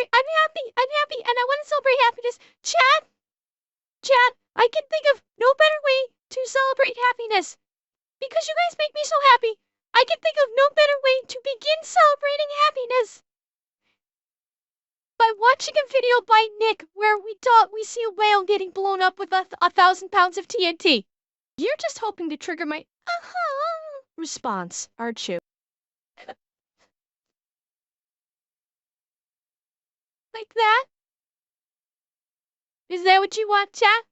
celebrate. I'm happy, and I want to celebrate happiness. Chat, I can think of no better way to celebrate happiness. Because you guys make me so happy, I can think of no better way to begin celebrating happiness. By watching a video by Nick where we see a whale getting blown up with 1,000 pounds of TNT. You're just hoping to trigger my response, aren't you? Like that? Is that what you want, chat?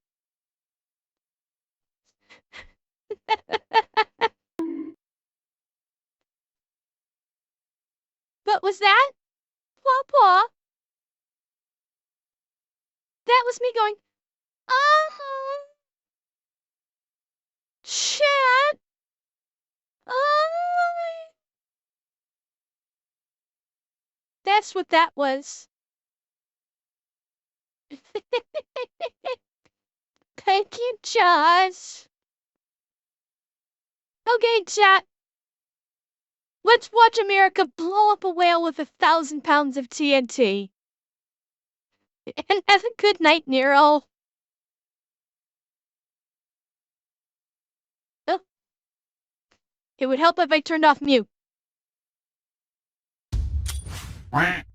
What was that? Paw? That was me going, chat. That's what that was. Thank you, Josh. Okay, chat. Let's watch America blow up a whale with 1,000 pounds of TNT. And have a good night, Nero. Oh. It would help if I turned off mute.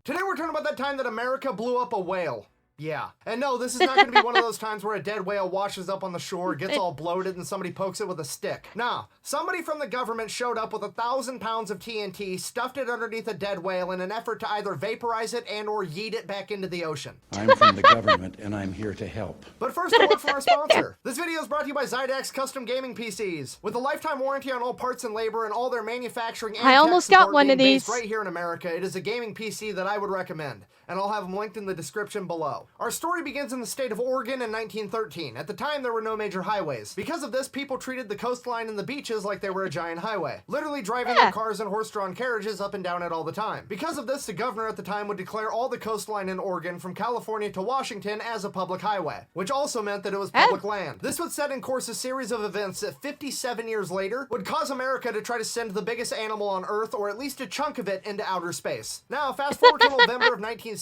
Today we're talking about that time that America blew up a whale. Yeah. And no, this is not going to be one of those times where a dead whale washes up on the shore, gets all bloated, and somebody pokes it with a stick. Nah, somebody from the government showed up with 1,000 pounds of TNT, stuffed it underneath a dead whale in an effort to either vaporize it and or yeet it back into the ocean. I'm from the government, and I'm here to help. But first, a word from our sponsor. This video is brought to you by Zydax Custom Gaming PCs. With a lifetime warranty on all parts and labor and all their manufacturing and I almost got one of these right here in America, it is a gaming PC that I would recommend. And I'll have them linked in the description below. Our story begins in the state of Oregon in 1913. At the time, there were no major highways. Because of this, people treated the coastline and the beaches like they were a giant highway, literally driving their cars and horse-drawn carriages up and down it all the time. Because of this, the governor at the time would declare all the coastline in Oregon from California to Washington as a public highway, which also meant that it was public land. This would set in course a series of events that 57 years later would cause America to try to send the biggest animal on Earth, or at least a chunk of it, into outer space. Now, fast forward to November of 1970,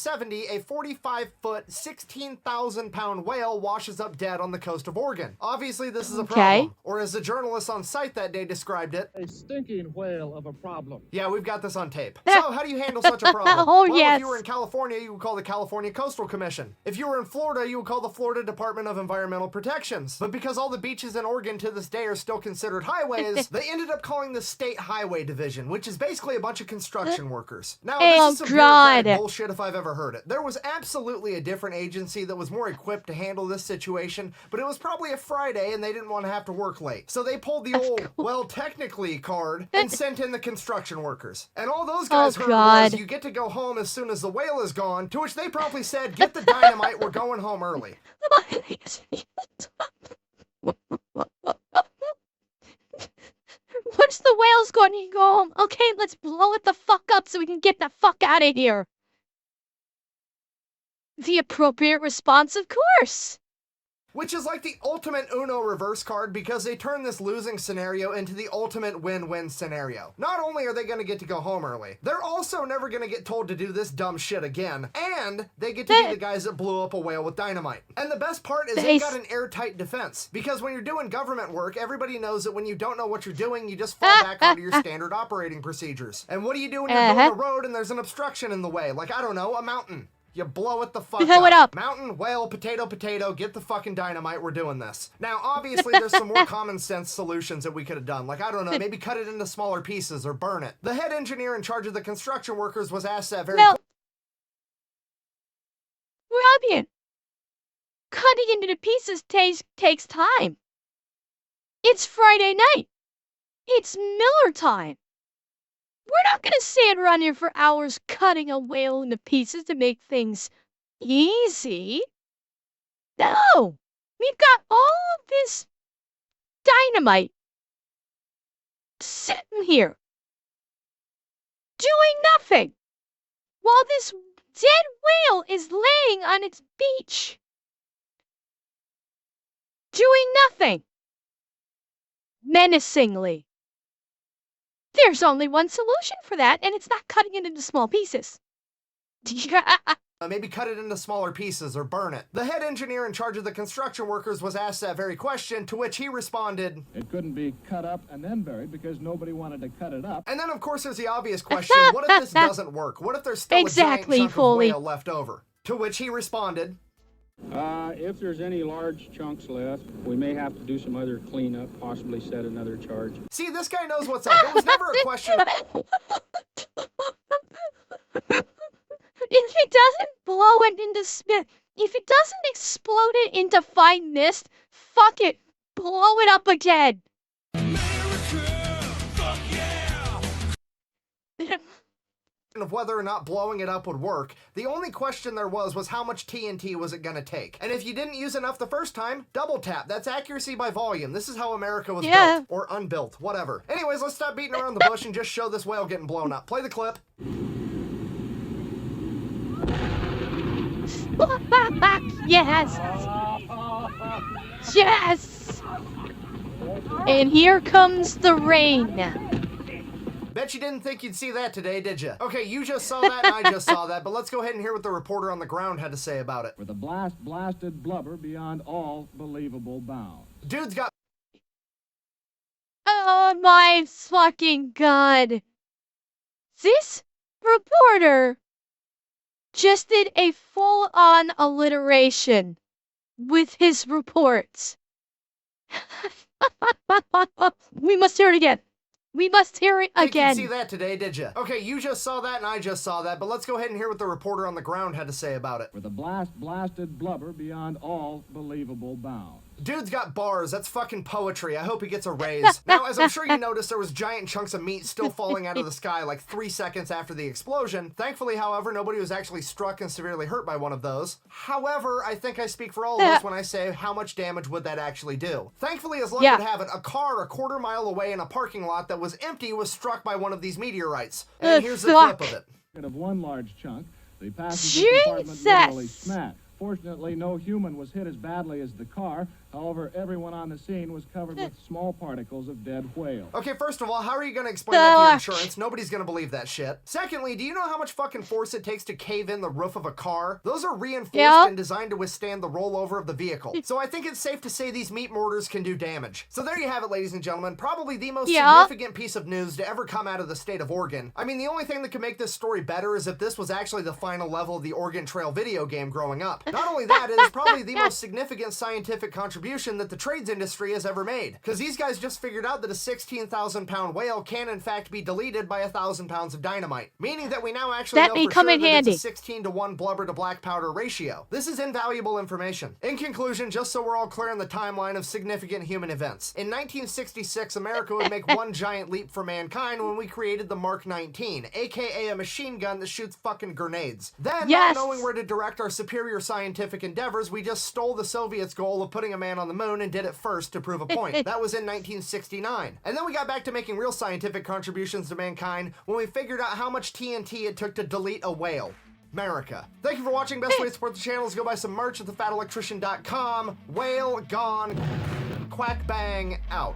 a 45-foot, 16,000-pound whale washes up dead on the coast of Oregon. Obviously, this is a problem. Or as the journalists on site that day described it, a stinking whale of a problem. Yeah, we've got this on tape. So, how do you handle such a problem? If you were in California, you would call the California Coastal Commission. If you were in Florida, you would call the Florida Department of Environmental Protections. But because all the beaches in Oregon to this day are still considered highways, they ended up calling the State Highway Division, which is basically a bunch of construction workers. Now, this is some bureaucratic bullshit if I've ever heard it. There was absolutely a different agency that was more equipped to handle this situation, but it was probably a Friday and they didn't want to have to work late. So they pulled the old, well, technically card and sent in the construction workers. And all those guys heard was, you get to go home as soon as the whale is gone, to which they promptly said, get the dynamite, we're going home early. Once the whale's gone, you go home. Okay, let's blow it the fuck up so we can get the fuck out of here. The appropriate response, of course. Which is like the ultimate Uno reverse card because they turn this losing scenario into the ultimate win-win scenario. Not only are they going to get to go home early, they're also never going to get told to do this dumb shit again, and they get to be the guys that blew up a whale with dynamite. And the best part is they've got an airtight defense, because when you're doing government work, everybody knows that when you don't know what you're doing, you just fall back onto your standard operating procedures. And what do you do when you're going the road and there's an obstruction in the way? Like, I don't know, a mountain. You blow it the fuck up. Mountain, whale, potato, get the fucking dynamite, we're doing this. Now, obviously, there's some more common sense solutions that we could have done. Like, I don't know, maybe cut it into smaller pieces or burn it. The head engineer in charge of the construction workers was asked that very Robin, cutting into the pieces takes time. It's Friday night. It's Miller time. We're not gonna sit around here for hours cutting a whale into pieces to make things easy. No! We've got all of this dynamite sitting here, doing nothing, while this dead whale is laying on its beach, doing nothing, menacingly. There's only one solution for that, and it's not cutting it into small pieces. maybe cut it into smaller pieces or burn it. The head engineer in charge of the construction workers was asked that very question, to which he responded, It couldn't be cut up and then buried because nobody wanted to cut it up. and then of course there's the obvious question, what if this doesn't work? What if there's still Exactly, a giant chunk Foley. of whale left over? To which he responded, If there's any large chunks left, we may have to do some other cleanup, possibly set another charge. see, this guy knows what's up. It was never a question. If it doesn't blow it into spit, if it doesn't explode it into fine mist, fuck it, blow it up again. Of whether or not blowing it up would work. The only question there was how much TNT was it gonna take? And if you didn't use enough the first time, double tap. That's accuracy by volume. This is how America was built. Or unbuilt, whatever. Anyways, let's stop beating around the bush and just show this whale getting blown up. Play the clip. Yes. Yes. And here comes the rain. Bet you didn't think you'd see that today, did you? Okay, you just saw that and I just saw that, but let's go ahead and hear what the reporter on the ground had to say about it. With a blasted blubber beyond all believable bounds. Dude's got... Oh my fucking god. This reporter just did a full-on alliteration with his reports. We must hear it again. We must hear it again. You didn't see that today, did you? Okay, you just saw that and I just saw that, but let's go ahead and hear what the reporter on the ground had to say about it. With a blasted blubber beyond all believable bounds. Dude's got bars. That's fucking poetry. I hope he gets a raise. Now, as I'm sure you noticed, there was giant chunks of meat still falling out of the sky like 3 seconds after the explosion. Thankfully, however, nobody was actually struck and severely hurt by one of those. However, I think I speak for all of us when I say how much damage would that actually do. Thankfully, as luck would have it, a car a quarter mile away in a parking lot that was empty was struck by one of these meteorites. And here's the clip of it. Of one large chunk, the passenger compartment literally smashed. Fortunately, no human was hit as badly as the car. However, everyone on the scene was covered with small particles of dead whale. Okay, first of all, how are you going to explain that to your insurance? Nobody's going to believe that shit. Secondly, do you know how much fucking force it takes to cave in the roof of a car? Those are reinforced and designed to withstand the rollover of the vehicle. So I think it's safe to say these meat mortars can do damage. So there you have it, ladies and gentlemen. Probably the most significant piece of news to ever come out of the state of Oregon. I mean, the only thing that could make this story better is if this was actually the final level of the Oregon Trail video game growing up. Not only that, it is probably the most significant scientific contribution that the trades industry has ever made. Because these guys just figured out that a 16,000-pound whale can in fact be deleted by 1,000 pounds of dynamite. Meaning that we now actually know for sure that it's a 16-to-1 blubber to black powder ratio. This is invaluable information. In conclusion, just so we're all clear on the timeline of significant human events. In 1966, America would make one giant leap for mankind when we created the Mark 19, aka a machine gun that shoots fucking grenades. Then, not knowing where to direct our superior scientific endeavors, we just stole the Soviets' goal of putting a man on the moon and did it first to prove a point. That was in 1969. And then we got back to making real scientific contributions to mankind when we figured out how much TNT it took to delete a whale. America. Thank you for watching. Best way to support the channel is go buy some merch at thefatelectrician.com. Whale gone. Quack bang out.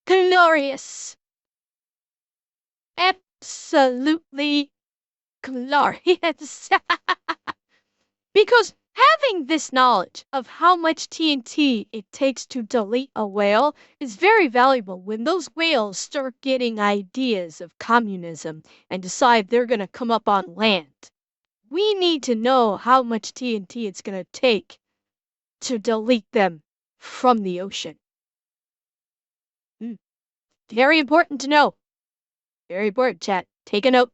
Glorious. Absolutely glorious. Because having this knowledge of how much TNT it takes to delete a whale is very valuable when those whales start getting ideas of communism and decide they're going to come up on land. We need to know how much TNT it's going to take to delete them from the ocean. Very important to know. Very important, chat. Take a note.